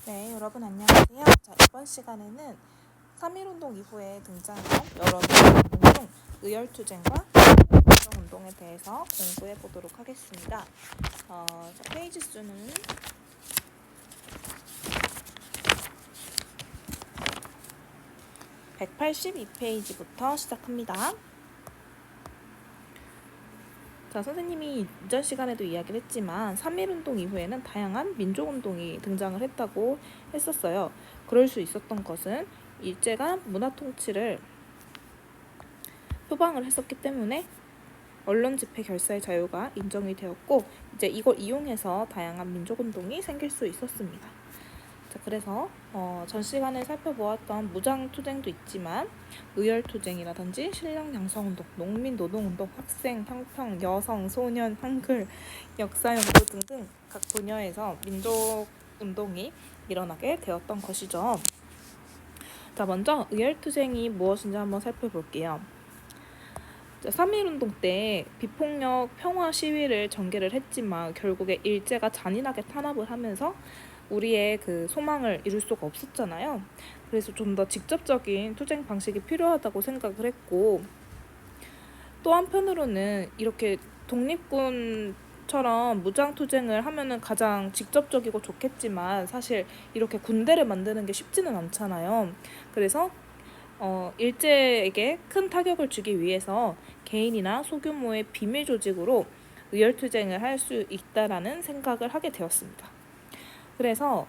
네, 여러분 안녕하세요. 자, 이번 시간에는 3.1운동 이후에 등장한 여러 운동 중 의열투쟁과 운동에 대해서 공부해 보도록 하겠습니다. 자, 페이지 수는 182페이지부터 시작합니다. 자, 선생님이 이전 시간에도 이야기를 했지만 3.1운동 이후에는 다양한 민족운동이 등장을 했다고 했었어요. 그럴 수 있었던 것은 일제가 문화 통치를 표방을 했었기 때문에 언론 집회 결사의 자유가 인정이 되었고 이제 이걸 이용해서 다양한 민족운동이 생길 수 있었습니다. 자, 그래서 전 시간에 살펴보았던 무장투쟁도 있지만 의열투쟁이라든지 신량양성운동, 농민노동운동, 학생, 평평, 여성, 소년, 한글, 역사연구 등등 각 분야에서 민족운동이 일어나게 되었던 것이죠. 자, 먼저 의열투쟁이 무엇인지 한번 살펴볼게요. 3.1운동 때 비폭력 평화 시위를 전개를 했지만 결국에 일제가 잔인하게 탄압을 하면서 우리의 그 소망을 이룰 수가 없었잖아요. 그래서 좀 더 직접적인 투쟁 방식이 필요하다고 생각을 했고, 또 한편으로는 이렇게 독립군처럼 무장투쟁을 하면은 가장 직접적이고 좋겠지만 사실 이렇게 군대를 만드는 게 쉽지는 않잖아요. 그래서 일제에게 큰 타격을 주기 위해서 개인이나 소규모의 비밀 조직으로 의열투쟁을 할 수 있다라는 생각을 하게 되었습니다. 그래서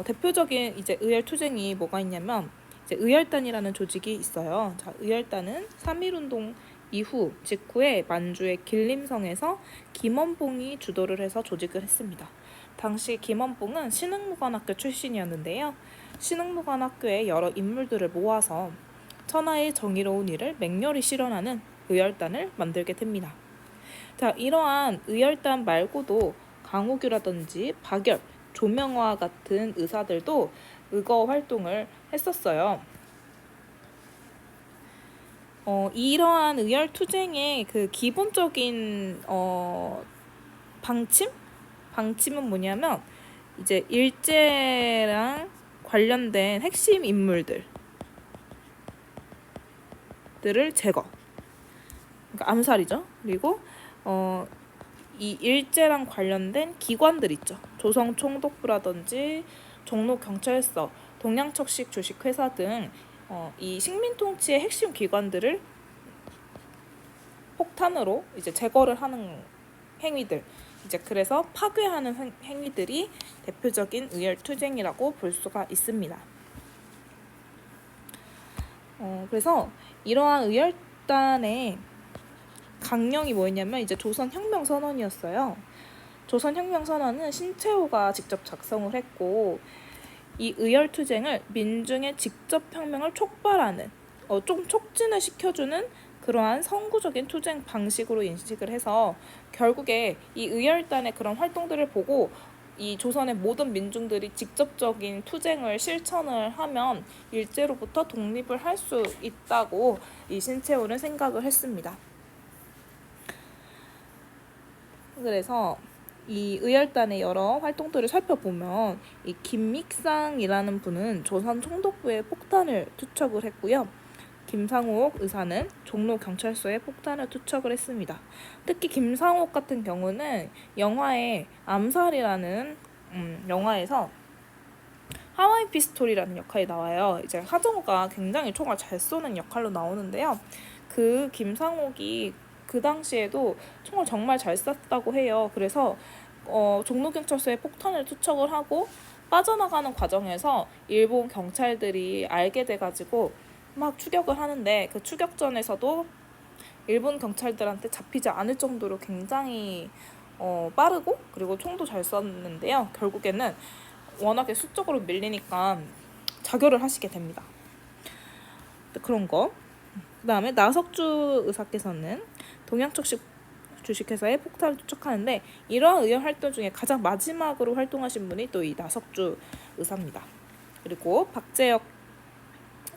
대표적인 이제 의열투쟁이 뭐가 있냐면 이제 의열단이라는 조직이 있어요. 자, 의열단은 3.1운동 이후 직후에 만주의 길림성에서 김원봉이 주도를 해서 조직을 했습니다. 당시 김원봉은 신흥무관학교 출신이었는데요. 신흥무관학교의 여러 인물들을 모아서 천하의 정의로운 일을 맹렬히 실현하는 의열단을 만들게 됩니다. 자, 이러한 의열단 말고도 강호규라든지 박열, 조명화 같은 의사들도 의거 활동을 했었어요. 이러한 의열투쟁의 그 기본적인 방침은 뭐냐면 이제 일제랑 관련된 핵심 인물들을 제거, 그러니까 암살이죠. 그리고 이 일제랑 관련된 기관들 있죠. 조선총독부라든지 종로경찰서, 동양척식 주식회사 등 이 식민통치의 핵심 기관들을 폭탄으로 이제 제거를 하는 행위들, 이제 그래서 파괴하는 행위들이 대표적인 의열투쟁이라고 볼 수가 있습니다. 그래서 이러한 의열단의 강령이 뭐였냐면 이제 조선혁명선언이었어요. 조선혁명선언은 신채호가 직접 작성을 했고 이 의열투쟁을 민중의 직접혁명을 촉발하는 좀 촉진을 시켜주는 그러한 선구적인 투쟁 방식으로 인식을 해서 결국에 이 의열단의 그런 활동들을 보고 이 조선의 모든 민중들이 직접적인 투쟁을 실천을 하면 일제로부터 독립을 할 수 있다고 이 신채호는 생각을 했습니다. 그래서 이 의열단의 여러 활동들을 살펴보면 이 김믹상이라는 분은 조선 총독부에 폭탄을 투척을 했고요. 김상옥 의사는 종로경찰서에 폭탄을 투척을 했습니다. 특히 김상옥 같은 경우는 영화의 암살이라는 영화에서 하와이 피스톨이라는 역할이 나와요. 이제 하정우가 굉장히 총을 잘 쏘는 역할로 나오는데요. 그 김상옥이 그 당시에도 총을 정말 잘 쐈다고 해요. 그래서 종로경찰서에 폭탄을 투척을 하고 빠져나가는 과정에서 일본 경찰들이 알게 돼가지고 막 추격을 하는데 그 추격전에서도 일본 경찰들한테 잡히지 않을 정도로 굉장히 빠르고 그리고 총도 잘 쐈는데요. 결국에는 워낙에 수적으로 밀리니까 자결을 하시게 됩니다. 그런 거. 그 다음에 나석주 의사께서는 동양척식 주식회사에 폭탄을 투척하는데 이러한 의열 활동 중에 가장 마지막으로 활동하신 분이 또 이 나석주 의사입니다. 그리고 박재혁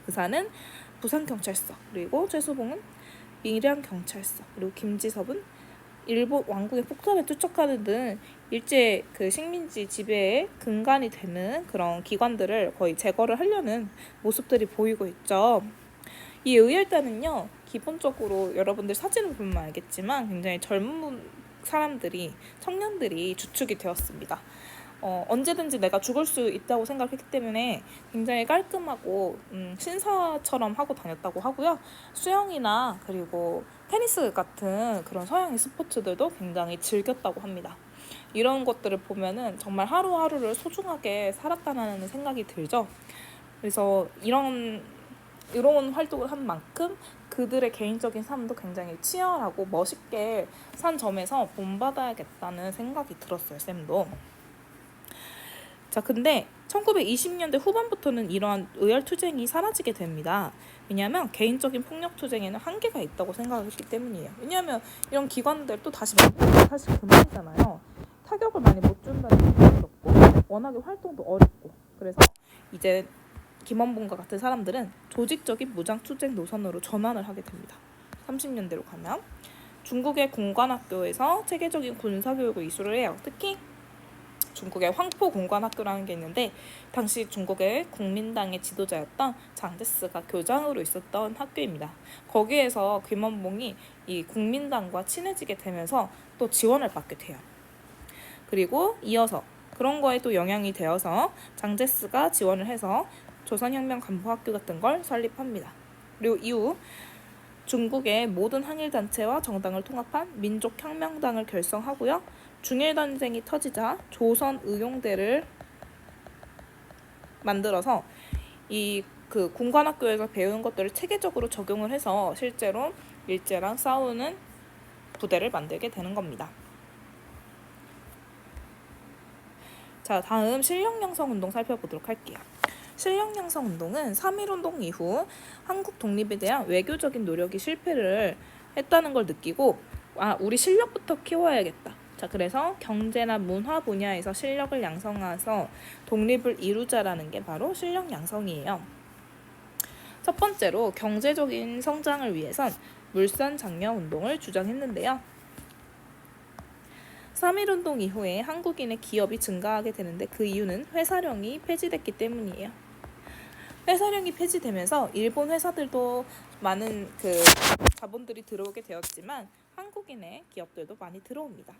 의사는 부산경찰서, 그리고 최수봉은 밀양경찰서, 그리고 김지섭은 일본 왕국의 폭탄을 투척하는 등 일제 그 식민지 지배의 근간이 되는 그런 기관들을 거의 제거를 하려는 모습들이 보이고 있죠. 이 의열단은요, 기본적으로 여러분들 사진을 보면 알겠지만 굉장히 젊은 사람들이, 청년들이 주축이 되었습니다. 언제든지 내가 죽을 수 있다고 생각했기 때문에 굉장히 깔끔하고 신사처럼 하고 다녔다고 하고요. 수영이나 그리고 테니스 같은 그런 서양의 스포츠들도 굉장히 즐겼다고 합니다. 이런 것들을 보면은 정말 하루하루를 소중하게 살았다는 생각이 들죠. 그래서 이런 활동을 한 만큼 그들의 개인적인 삶도 굉장히 치열하고 멋있게 산 점에서 본받아야겠다는 생각이 들었어요, 쌤도. 자, 근데 1920년대 후반부터는 이러한 의열투쟁이 사라지게 됩니다. 왜냐하면 개인적인 폭력투쟁에는 한계가 있다고 생각했기 때문이에요. 왜냐하면 이런 기관들 또 다시 만들기가 사실 그만이잖아요. 타격을 많이 못 준다는 생각이 들었고 워낙에 활동도 어렵고 그래서 이제 김원봉과 같은 사람들은 조직적인 무장투쟁 노선으로 전환을 하게 됩니다. 30년대로 가면 중국의 공관학교에서 체계적인 군사교육을 이수를 해요. 특히 중국의 황포공관학교라는 게 있는데 당시 중국의 국민당의 지도자였던 장제스가 교장으로 있었던 학교입니다. 거기에서 김원봉이 이 국민당과 친해지게 되면서 또 지원을 받게 돼요. 그리고 이어서 그런 거에 또 영향이 되어서 장제스가 지원을 해서 조선혁명간부학교 같은 걸 설립합니다. 그리고 이후 중국의 모든 항일단체와 정당을 통합한 민족혁명당을 결성하고요. 중일전쟁이 터지자 조선의용대를 만들어서 이 그 군관학교에서 배운 것들을 체계적으로 적용을 해서 실제로 일제랑 싸우는 부대를 만들게 되는 겁니다. 자, 다음 실력양성운동 살펴보도록 할게요. 실력양성운동은 3.1운동 이후 한국 독립에 대한 외교적인 노력이 실패를 했다는 걸 느끼고 우리 실력부터 키워야겠다. 자, 그래서 경제나 문화 분야에서 실력을 양성해서 독립을 이루자라는 게 바로 실력 양성이에요. 첫 번째로 경제적인 성장을 위해선 물산장려운동을 주장했는데요. 3.1운동 이후에 한국인의 기업이 증가하게 되는데 그 이유는 회사령이 폐지됐기 때문이에요. 회사령이 폐지되면서 일본 회사들도 많은 그 자본들이 들어오게 되었지만 한국인의 기업들도 많이 들어옵니다.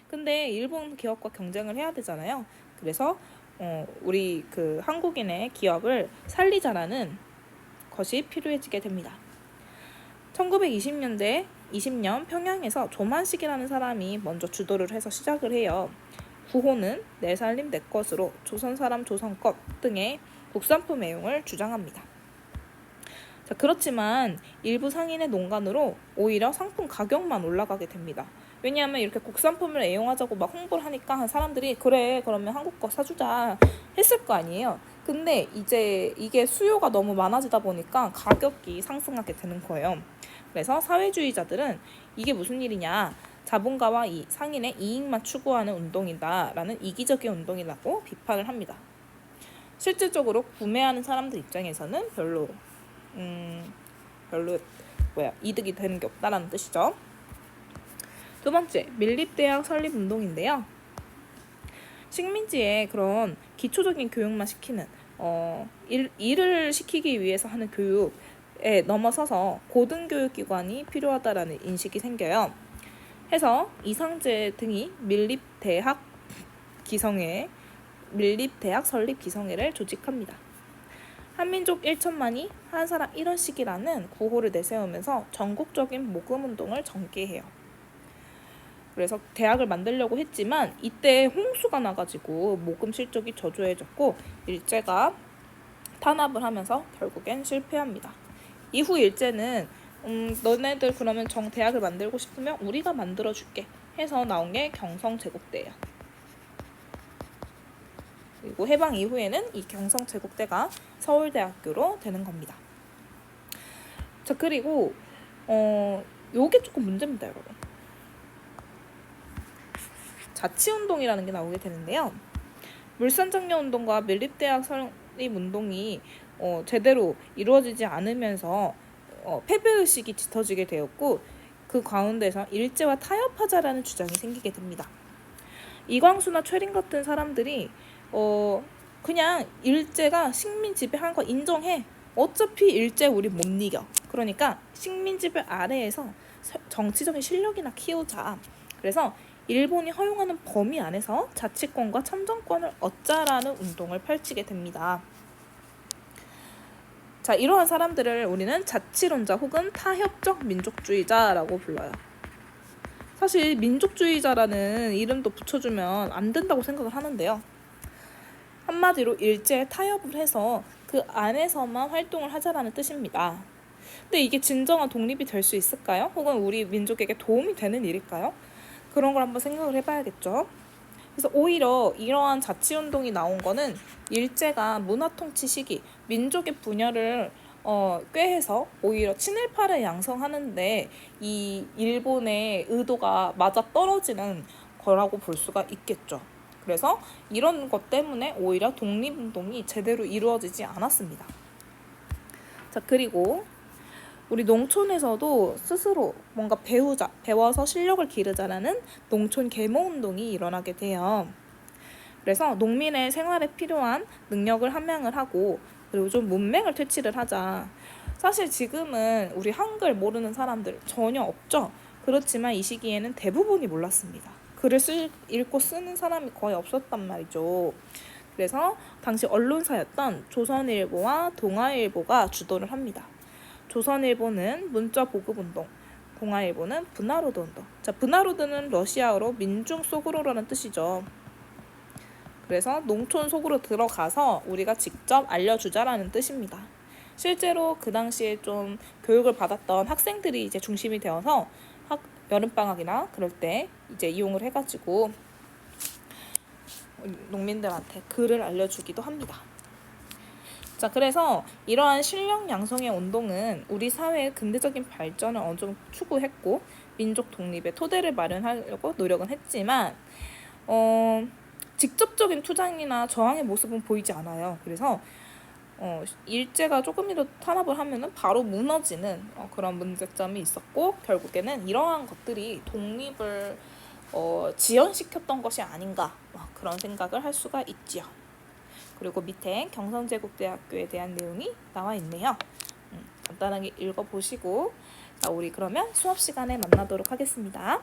근데 일본 기업과 경쟁을 해야 되잖아요. 그래서 우리 그 한국인의 기업을 살리자라는 것이 필요해지게 됩니다. 1920년 평양에서 조만식이라는 사람이 먼저 주도를 해서 시작을 해요. 구호는 내 살림 내 것으로 조선사람 조선것 등의 국산품 애용을 주장합니다. 자, 그렇지만 일부 상인의 농간으로 오히려 상품 가격만 올라가게 됩니다. 왜냐하면 이렇게 국산품을 애용하자고 막 홍보를 하니까 사람들이 그래 그러면 한국 거 사주자 했을 거 아니에요. 근데 이제 이게 수요가 너무 많아지다 보니까 가격이 상승하게 되는 거예요. 그래서 사회주의자들은 이게 무슨 일이냐, 자본가와 이 상인의 이익만 추구하는 운동이다라는 이기적인 운동이라고 비판을 합니다. 실질적으로 구매하는 사람들 입장에서는 별로 이득이 되는 게 없다라는 뜻이죠. 두 번째, 밀립대학 설립 운동인데요. 식민지에 그런 기초적인 교육만 시키는 일을 시키기 위해서 하는 교육에 넘어서서 고등교육기관이 필요하다라는 인식이 생겨요. 해서 이상제 등이 밀립대학 설립 기성회를 조직합니다. 한민족 1천만이 한 사람 1원씩이라는 구호를 내세우면서 전국적인 모금운동을 전개해요. 그래서 대학을 만들려고 했지만 이때 홍수가 나가지고 모금 실적이 저조해졌고 일제가 탄압을 하면서 결국엔 실패합니다. 이후 일제는 너네들 그러면 대학을 만들고 싶으면 우리가 만들어줄게 해서 나온 게 경성제국대예요. 그리고 해방 이후에는 이 경성제국대가 서울대학교로 되는 겁니다. 자, 그리고 요게 조금 문제입니다, 여러분. 자치운동이라는 게 나오게 되는데요. 물산장려운동과 밀립대학 설립운동이 제대로 이루어지지 않으면서 패배의식이 짙어지게 되었고 그 가운데서 일제와 타협하자라는 주장이 생기게 됩니다. 이광수나 최린 같은 사람들이 그냥 일제가 식민 지배한 거 인정해. 어차피 일제 우리 못 이겨. 그러니까 식민 지배 아래에서 정치적인 실력이나 키우자. 그래서 일본이 허용하는 범위 안에서 자치권과 참정권을 얻자라는 운동을 펼치게 됩니다. 자, 이러한 사람들을 우리는 자치론자 혹은 타협적 민족주의자라고 불러요. 사실 민족주의자라는 이름도 붙여주면 안 된다고 생각을 하는데요. 한마디로 일제에 타협을 해서 그 안에서만 활동을 하자라는 뜻입니다. 근데 이게 진정한 독립이 될 수 있을까요? 혹은 우리 민족에게 도움이 되는 일일까요? 그런 걸 한번 생각을 해봐야겠죠. 그래서 오히려 이러한 자치운동이 나온 거는 일제가 문화통치 시기, 민족의 분열을 꾀해서 오히려 친일파를 양성하는데 이 일본의 의도가 맞아 떨어지는 거라고 볼 수가 있겠죠. 그래서 이런 것 때문에 오히려 독립운동이 제대로 이루어지지 않았습니다. 자, 그리고 우리 농촌에서도 스스로 뭔가 배워서 실력을 기르자라는 농촌 계모운동이 일어나게 돼요. 그래서 농민의 생활에 필요한 능력을 함양을 하고 그리고 좀 문맹을 퇴치를 하자. 사실 지금은 우리 한글 모르는 사람들 전혀 없죠. 그렇지만 이 시기에는 대부분이 몰랐습니다. 글을 읽고 쓰는 사람이 거의 없었단 말이죠. 그래서 당시 언론사였던 조선일보와 동아일보가 주도를 합니다. 조선일보는 문자 보급운동, 동아일보는 분하로드 운동. 자, 분하로드는 러시아어로 민중 속으로라는 뜻이죠. 그래서 농촌 속으로 들어가서 우리가 직접 알려주자라는 뜻입니다. 실제로 그 당시에 좀 교육을 받았던 학생들이 이제 중심이 되어서 여름방학이나 그럴 때 이제 이용을 해가지고 농민들한테 글을 알려주기도 합니다. 자, 그래서 이러한 실력 양성의 운동은 우리 사회의 근대적인 발전을 어느 정도 추구했고 민족 독립의 토대를 마련하려고 노력은 했지만 직접적인 투쟁이나 저항의 모습은 보이지 않아요. 그래서 일제가 조금이라도 탄압을 하면은 바로 무너지는 그런 문제점이 있었고 결국에는 이러한 것들이 독립을 지연시켰던 것이 아닌가 그런 생각을 할 수가 있지요. 그리고 밑에 경성제국대학교에 대한 내용이 나와 있네요. 간단하게 읽어보시고 자, 우리 그러면 수업 시간에 만나도록 하겠습니다.